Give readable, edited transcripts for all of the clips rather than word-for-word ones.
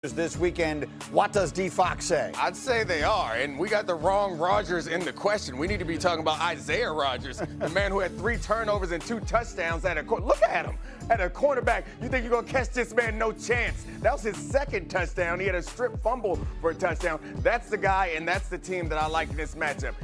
This weekend. What does D-Fox say? I'd say they are, and we got the wrong Rodgers in the question. We need to be talking about Isaiah Rodgers, the man who had 3 turnovers and 2 touchdowns at a look at him at a cornerback. You think you're gonna catch this man? No chance. That was his 2nd touchdown. He had a strip fumble for a touchdown. That's the guy, and that's the team that I like in this matchup.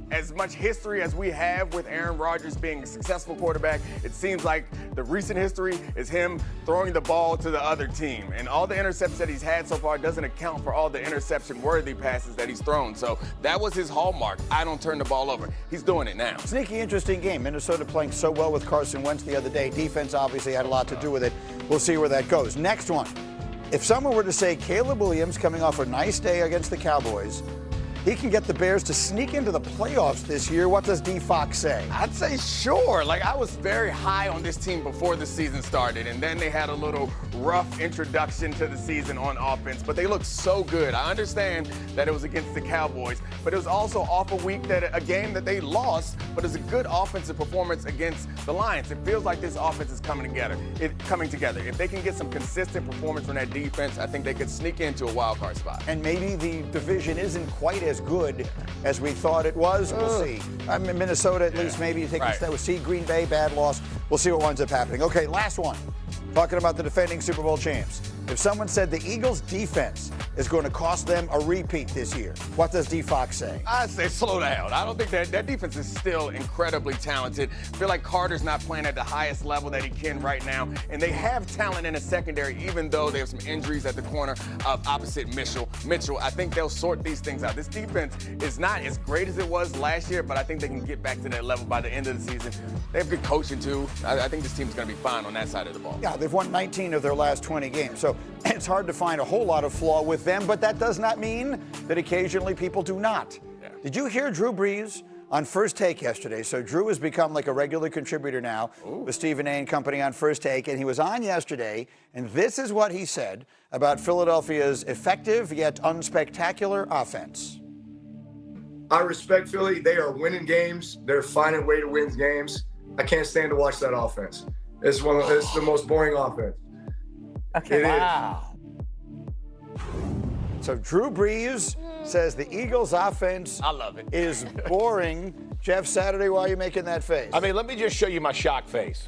As much history as we have with Aaron Rodgers being a successful quarterback, it seems like the recent history is him throwing the ball to the other team, and all the interceptions that he's had so far doesn't account for all the interception-worthy passes that he's thrown. So that was his hallmark. I don't turn the ball over. He's doing it now. Sneaky, interesting game. Minnesota playing so well with Carson Wentz the other day. Defense obviously had a lot to do with it. We'll see where that goes. Next one. If someone were to say Caleb Williams coming off a nice day against the Cowboys, he can get the Bears to sneak into the playoffs this year, what does D-Fox say? I'd say sure. I was very high on this team before the season started, and then they had a little rough introduction to the season on offense, but they looked so good. I understand that it was against the Cowboys, but it was also off a game that they lost, but it's a good offensive performance against the Lions. It feels like this offense is coming together. If they can get some consistent performance from that defense, I think they could sneak into a wild card spot. And maybe the division isn't quite as good as we thought it was. We'll see. Minnesota, at least, maybe you think we'll see Green Bay, bad loss. We'll see what winds up happening. Okay, last one. Talking about the defending Super Bowl champs. If someone said the Eagles' defense is going to cost them a repeat this year, what does D-Fox say? I'd say slow down. I don't think that defense is still incredibly talented. I feel like Carter's not playing at the highest level that he can right now, and they have talent in the secondary, even though they have some injuries at the corner of opposite Mitchell. I think they'll sort these things out. This defense is not as great as it was last year, but I think they can get back to that level by the end of the season. They have good coaching, too. I think this team's going to be fine on that side of the ball. Yeah, they've won 19 of their last 20 games, so it's hard to find a whole lot of flaw with them, but that does not mean that occasionally people do not. Yeah. Did you hear Drew Brees on First Take yesterday? So Drew has become like a regular contributor now with Stephen A. and company on First Take, and he was on yesterday, and this is what he said about Philadelphia's effective yet unspectacular offense. I respect Philly. They are winning games. They're finding a way to win games. I can't stand to watch that offense. It's the most boring offense. Okay. Wow. So Drew Brees says the Eagles' offense I love it. is boring. Jeff Saturday, why are you making that face? I mean, let me just show you my shock face.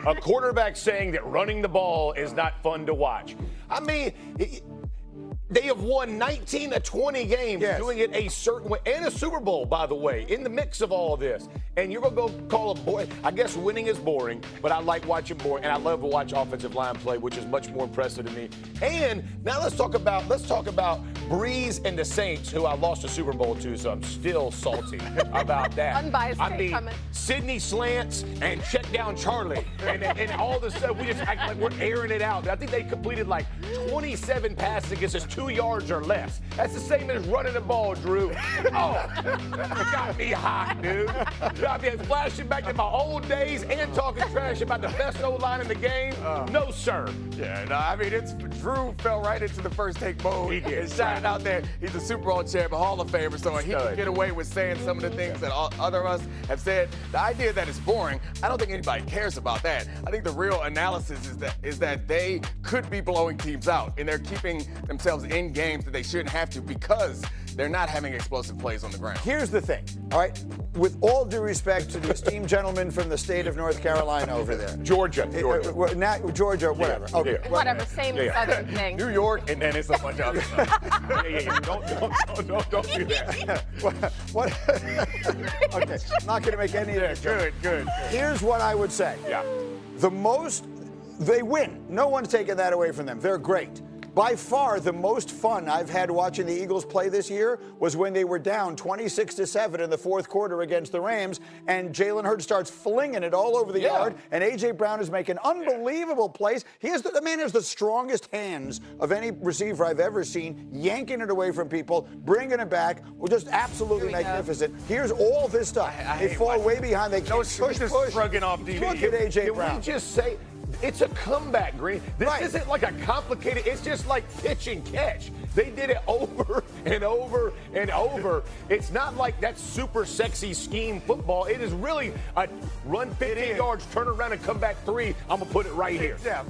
A quarterback saying that running the ball is not fun to watch. I mean, they have won 19 of 20 games doing it a certain way, and a Super Bowl, by the way, in the mix of all of this. And you're going to go call a boy. I guess winning is boring, but I like watching boring, and I love to watch offensive line play, which is much more impressive to me. And now let's talk about Brees and the Saints, who I lost a Super Bowl to, so I'm still salty about that. Unbiased take coming. Sydney slants and check down Charlie, and all of a sudden we just act like we're airing it out. I think they completed like 27 passes against us 2 yards or less. That's the same as running the ball, Drew. Oh, it got me hot, dude. Got me flashing back to my old days and talking trash about the best O-line in the game. No, sir. Yeah, no, I mean, Drew fell right into the First Take mode. He did. And shouted out there, he's a Super Bowl champ, a Hall of Famer, so he can get away with saying some of the things that other of us have said. The idea that it's boring, I don't think anybody cares about that. I think the real analysis is that they could be blowing teams out, and they're keeping themselves in games that they shouldn't have to because they're not having explosive plays on the ground. Here's the thing, all right? With all due respect to the esteemed gentleman from the state of North Carolina over there. Georgia, whatever. Okay. Whatever, same southern thing. New York, and then it's a bunch of other stuff. Don't do that. What? Okay, I'm not going to make any of this. Good. Here's what I would say. Yeah. They win. No one's taking that away from them. They're great. By far, the most fun I've had watching the Eagles play this year was when they were down 26-7 in the fourth quarter against the Rams, and Jalen Hurts starts flinging it all over the yard, and A.J. Brown is making unbelievable plays. The man has the strongest hands of any receiver I've ever seen, yanking it away from people, bringing it back. Just absolutely magnificent. Here's all this stuff. They fall way behind. They can't push. Shrugging off TV. Look at A.J. Brown. Can we just say, It's a comeback, Green. This isn't like a complicated, it's just like pitch and catch. They did it over and over and over. It's not like that super sexy scheme football. It is really a run 15 yards, turn around and come back 3. I'm going to put it right here. Jeff,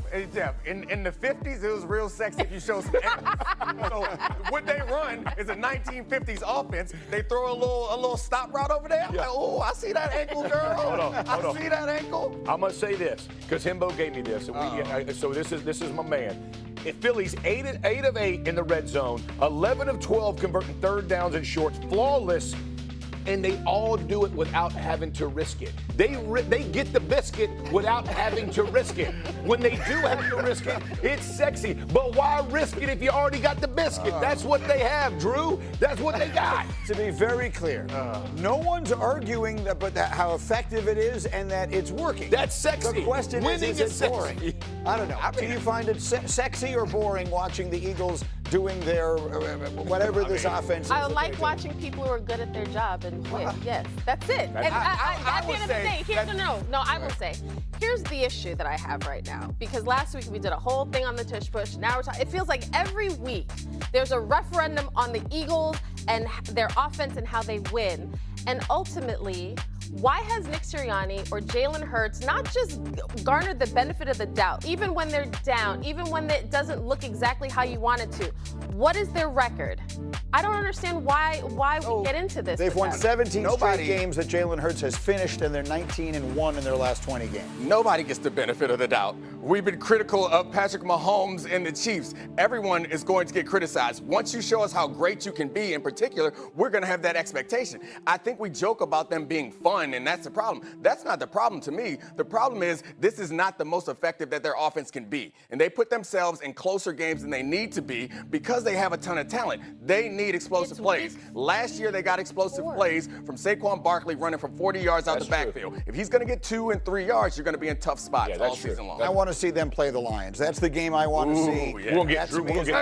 in the 50s, it was real sexy if you show some ankles. So what they run is a 1950s offense. They throw a little stop route over there. Yeah. Like, oh, I see that ankle, girl. Hold on. I see that ankle. I'm going to say this, because Himbo gave me this. So this is my man. Philly's 8 of 8 in the red zone, 11 of 12 converting third downs and shorts, flawless, and they all do it without having to risk it. They get the biscuit without having to risk it. When they do have to risk it, it's sexy. But why risk it if you already got the biscuit? That's what they have, Drew. That's what they got. To be very clear, no one's arguing how effective it is and that it's working. That's sexy. The question is it sexy. boring? I don't know. Do you find it sexy or boring watching the Eagles doing their whatever this offense is? I like watching people who are good at their job and win. Yes, that's it. And at the end of the day, I will say, here's the issue that I have right now. Because last week we did a whole thing on the tush push. Now we're talking. It feels like every week there's a referendum on the Eagles and their offense and how they win. And ultimately, why has Nick Sirianni or Jalen Hurts not just garnered the benefit of the doubt, even when they're down, even when it doesn't look exactly how you want it to? What is their record? I don't understand why we get into this. They've won 17 straight games that Jalen Hurts has finished, and they're 19-1 in their last 20 games. Nobody gets the benefit of the doubt. We've been critical of Patrick Mahomes and the Chiefs. Everyone is going to get criticized. Once you show us how great you can be, in particular, we're going to have that expectation. I think we joke about them being fun, and that's the problem. That's not the problem to me. The problem is this is not the most effective that their offense can be. And they put themselves in closer games than they need to be because they have a ton of talent. They need explosive plays. Last year, they got explosive plays from Saquon Barkley running from 40 yards out the backfield. If he's going to get 2 and 3 yards, you're going to be in tough spots all season long. I want to see them play the Lions. That's the game I want to see. Yeah. We'll get Drew on Get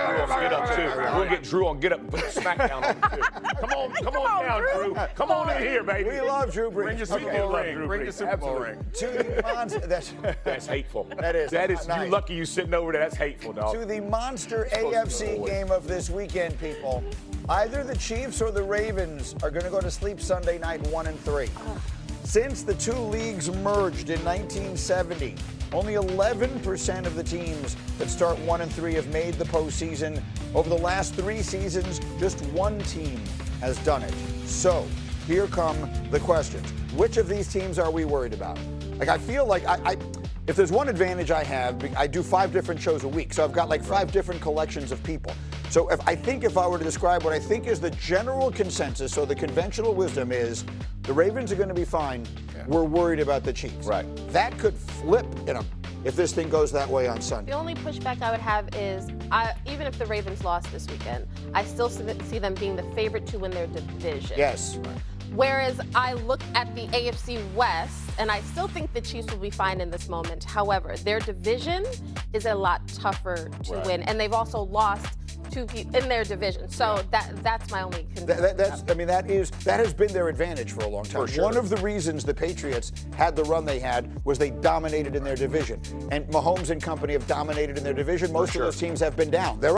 Up, too. We'll get Drew on Get Up, put SmackDown on him, too. Come on down, Drew. Come on in here, baby. We love Drew Brees. Bring your Super Bowl ring. Bring your Super Bowl ring. That's hateful. That is. Nice. You lucky you sitting over there. That's hateful, dog. To the monster AFC game of this weekend, people. Either the Chiefs or the Ravens are going to go to sleep Sunday night 1-3. Since the two leagues merged in 1970, only 11% of the teams that start 1-3 have made the postseason. Over the last 3 seasons, just one team has done it. So, here come the questions. Which of these teams are we worried about? Like, I feel like if there's one advantage I have, I do 5 different shows a week. So I've got like 5 different collections of people. So if I were to describe what I think is the general consensus, so the conventional wisdom is the Ravens are going to be fine. Yeah. We're worried about the Chiefs. Right. That could flip if this thing goes that way on Sunday. The only pushback I would have is, even if the Ravens lost this weekend, I still see them being the favorite to win their division. Yes. Right. Whereas I look at the AFC West, and I still think the Chiefs will be fine in this moment. However, their division is a lot tougher to win, and they've also lost 2 in their division. So that's my only concern. That has been their advantage for a long time. Sure. One of the reasons the Patriots had the run they had was they dominated in their division. And Mahomes and company have dominated in their division. Most of those teams have been down. They're